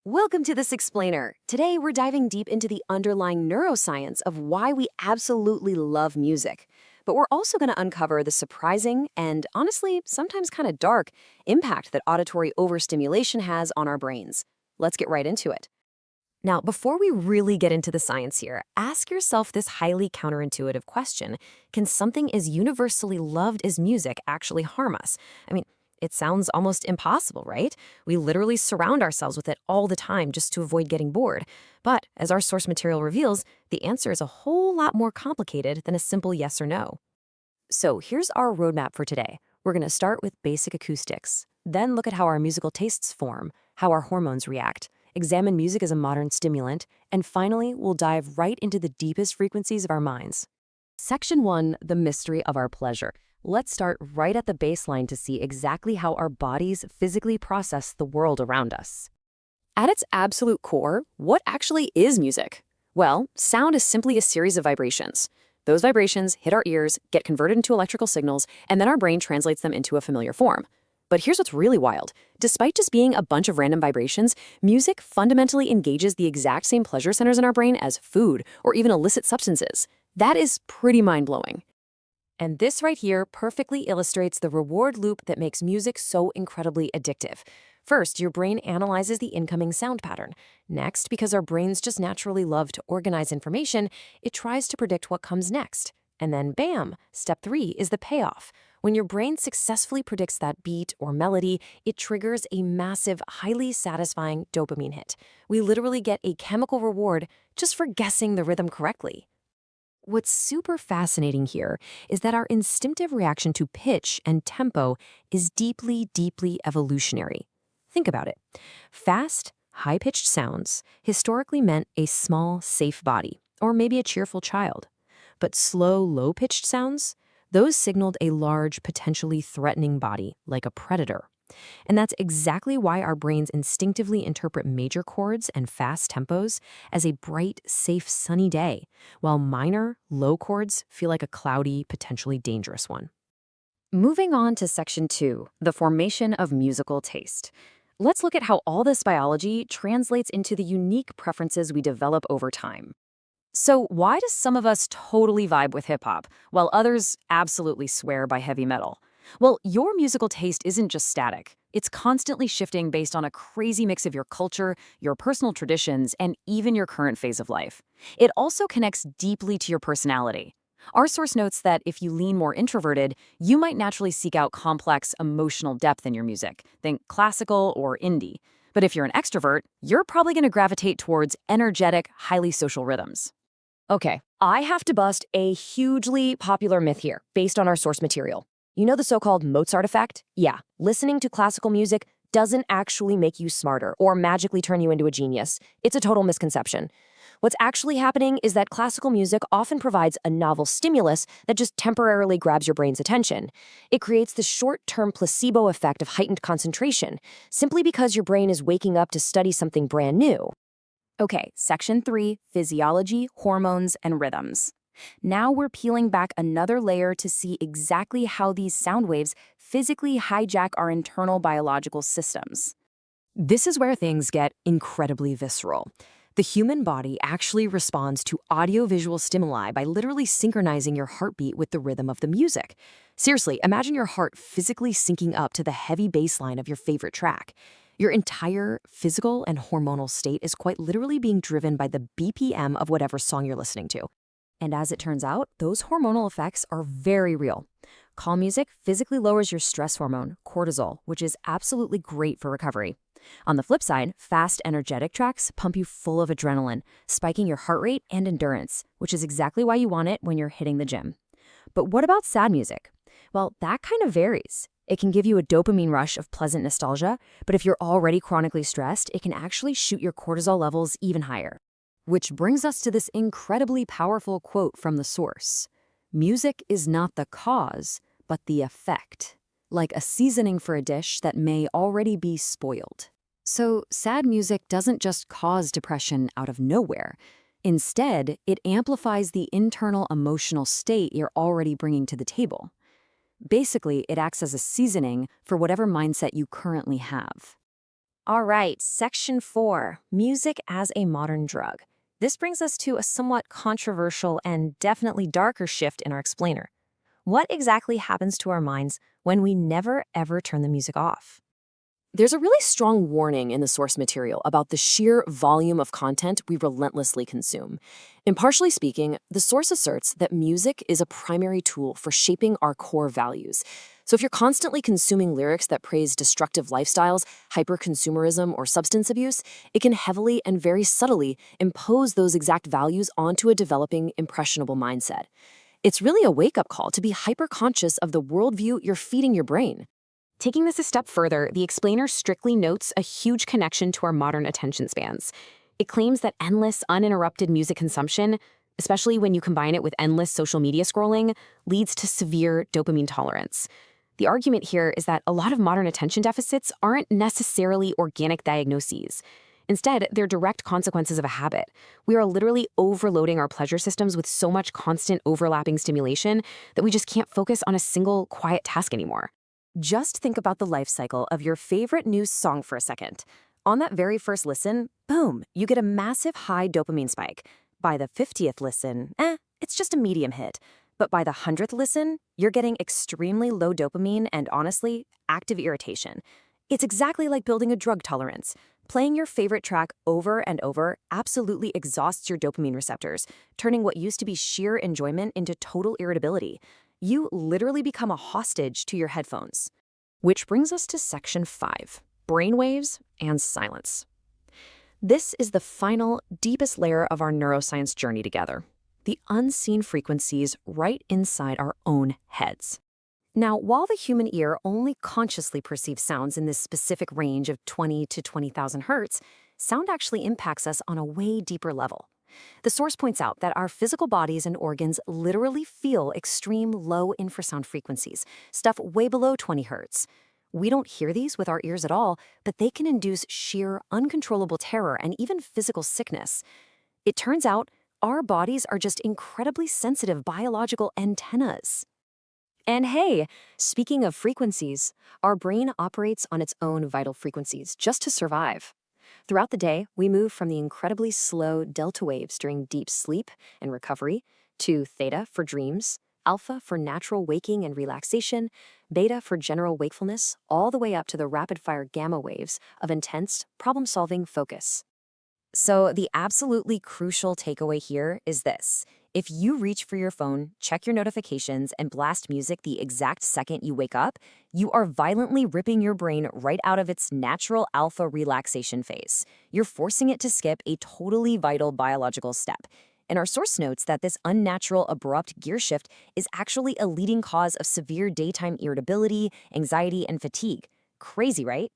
Welcome to This Explainer. Today, we're diving deep into the underlying neuroscience of why we absolutely love music. But we're also going to uncover the surprising and, honestly, sometimes kind of dark impact that auditory overstimulation has on our brains. Let's get right into it. Now, before we really get into the science here, ask yourself this highly counterintuitive question. Can something as universally loved as music actually harm us? It sounds almost impossible, right? We literally surround ourselves with it all the time just to avoid getting bored. But as our source material reveals, the answer is a whole lot more complicated than a simple yes or no. So here's our roadmap for today. We're going to start with basic acoustics, then look at how our musical tastes form, how our hormones react, examine music as a modern stimulant, and finally, we'll dive right into the deepest frequencies of our minds. Section 1, the mystery of our pleasure. Let's start right at the baseline to see exactly how our bodies physically process the world around us. At its absolute core, what actually is music? Well, sound is simply a series of vibrations. Those vibrations hit our ears, get converted into electrical signals, and then our brain translates them into a familiar form. But here's what's really wild. Despite just being a bunch of random vibrations, music fundamentally engages the exact same pleasure centers in our brain as food or even illicit substances. That is pretty mind-blowing. And this right here perfectly illustrates the reward loop that makes music so incredibly addictive. First, your brain analyzes the incoming sound pattern. Next, because our brains just naturally love to organize information, it tries to predict what comes next. And then bam, step 3 is the payoff. When your brain successfully predicts that beat or melody, it triggers a massive, highly satisfying dopamine hit. We literally get a chemical reward just for guessing the rhythm correctly. What's super fascinating here is that our instinctive reaction to pitch and tempo is deeply, deeply evolutionary. Think about it. Fast, high-pitched sounds historically meant a small, safe body, or maybe a cheerful child. But slow, low-pitched sounds, those signaled a large, potentially threatening body, like a predator. And that's exactly why our brains instinctively interpret major chords and fast tempos as a bright, safe, sunny day, while minor, low chords feel like a cloudy, potentially dangerous one. Moving on to section 2, the formation of musical taste. Let's look at how all this biology translates into the unique preferences we develop over time. So why do some of us totally vibe with hip-hop, while others absolutely swear by heavy metal? Well, your musical taste isn't just static. It's constantly shifting based on a crazy mix of your culture, your personal traditions, and even your current phase of life. It also connects deeply to your personality. Our source notes that if you lean more introverted, you might naturally seek out complex, emotional depth in your music. Think classical or indie. But if you're an extrovert, you're probably going to gravitate towards energetic, highly social rhythms. Okay, I have to bust a hugely popular myth here, based on our source material. You know the so-called Mozart effect? Yeah, listening to classical music doesn't actually make you smarter or magically turn you into a genius. It's a total misconception. What's actually happening is that classical music often provides a novel stimulus that just temporarily grabs your brain's attention. It creates the short-term placebo effect of heightened concentration, simply because your brain is waking up to study something brand new. Okay, section 3, physiology, hormones, and rhythms. Now we're peeling back another layer to see exactly how these sound waves physically hijack our internal biological systems. This is where things get incredibly visceral. The human body actually responds to audiovisual stimuli by literally synchronizing your heartbeat with the rhythm of the music. Seriously, imagine your heart physically syncing up to the heavy bass line of your favorite track. Your entire physical and hormonal state is quite literally being driven by the BPM of whatever song you're listening to. And as it turns out, those hormonal effects are very real. Calm music physically lowers your stress hormone, cortisol, which is absolutely great for recovery. On the flip side, fast, energetic tracks pump you full of adrenaline, spiking your heart rate and endurance, which is exactly why you want it when you're hitting the gym. But what about sad music? Well, that kind of varies. It can give you a dopamine rush of pleasant nostalgia, but if you're already chronically stressed, it can actually shoot your cortisol levels even higher. Which brings us to this incredibly powerful quote from the source. Music is not the cause, but the effect, like a seasoning for a dish that may already be spoiled. So sad music doesn't just cause depression out of nowhere. Instead, it amplifies the internal emotional state you're already bringing to the table. Basically, it acts as a seasoning for whatever mindset you currently have. All right, section 4, music as a modern drug. This brings us to a somewhat controversial and definitely darker shift in our explainer. What exactly happens to our minds when we never ever turn the music off? There's a really strong warning in the source material about the sheer volume of content we relentlessly consume. Impartially speaking, the source asserts that music is a primary tool for shaping our core values. So if you're constantly consuming lyrics that praise destructive lifestyles, hyperconsumerism, or substance abuse, it can heavily and very subtly impose those exact values onto a developing, impressionable mindset. It's really a wake-up call to be hyper-conscious of the worldview you're feeding your brain. Taking this a step further, the explainer strictly notes a huge connection to our modern attention spans. It claims that endless, uninterrupted music consumption, especially when you combine it with endless social media scrolling, leads to severe dopamine tolerance. The argument here is that a lot of modern attention deficits aren't necessarily organic diagnoses. Instead, they're direct consequences of a habit. We are literally overloading our pleasure systems with so much constant overlapping stimulation that we just can't focus on a single quiet task anymore. Just think about the life cycle of your favorite new song for a second. On that very first listen, boom, you get a massive high dopamine spike. By the 50th listen, it's just a medium hit. But by the 100th listen, you're getting extremely low dopamine and, honestly, active irritation. It's exactly like building a drug tolerance. Playing your favorite track over and over absolutely exhausts your dopamine receptors, turning what used to be sheer enjoyment into total irritability. You literally become a hostage to your headphones. Which brings us to section 5, brainwaves and silence. This is the final, deepest layer of our neuroscience journey together. The unseen frequencies right inside our own heads. Now, while the human ear only consciously perceives sounds in this specific range of 20 to 20,000 hertz, sound actually impacts us on a way deeper level. The source points out that our physical bodies and organs literally feel extreme low infrasound frequencies, stuff way below 20 hertz. We don't hear these with our ears at all, but they can induce sheer, uncontrollable terror and even physical sickness. It turns out our bodies are just incredibly sensitive biological antennas. And hey, speaking of frequencies, our brain operates on its own vital frequencies just to survive. Throughout the day, we move from the incredibly slow delta waves during deep sleep and recovery to theta for dreams, alpha for natural waking and relaxation, beta for general wakefulness, all the way up to the rapid-fire gamma waves of intense, problem-solving focus. So the absolutely crucial takeaway here is this. If you reach for your phone, check your notifications, and blast music the exact second you wake up, you are violently ripping your brain right out of its natural alpha relaxation phase. You're forcing it to skip a totally vital biological step. And our source notes that this unnatural, abrupt gear shift is actually a leading cause of severe daytime irritability, anxiety, and fatigue. Crazy, right?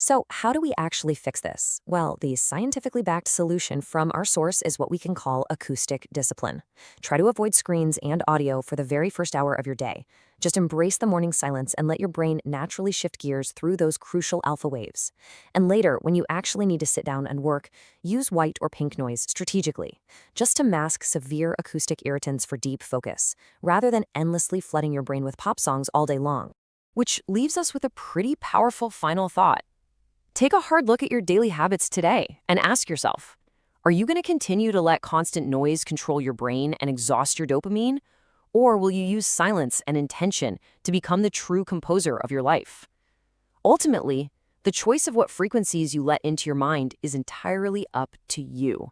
So how do we actually fix this? Well, the scientifically backed solution from our source is what we can call acoustic discipline. Try to avoid screens and audio for the very first hour of your day. Just embrace the morning silence and let your brain naturally shift gears through those crucial alpha waves. And later, when you actually need to sit down and work, use white or pink noise strategically, just to mask severe acoustic irritants for deep focus, rather than endlessly flooding your brain with pop songs all day long. Which leaves us with a pretty powerful final thought. Take a hard look at your daily habits today and ask yourself, are you going to continue to let constant noise control your brain and exhaust your dopamine? Or will you use silence and intention to become the true composer of your life? Ultimately, the choice of what frequencies you let into your mind is entirely up to you.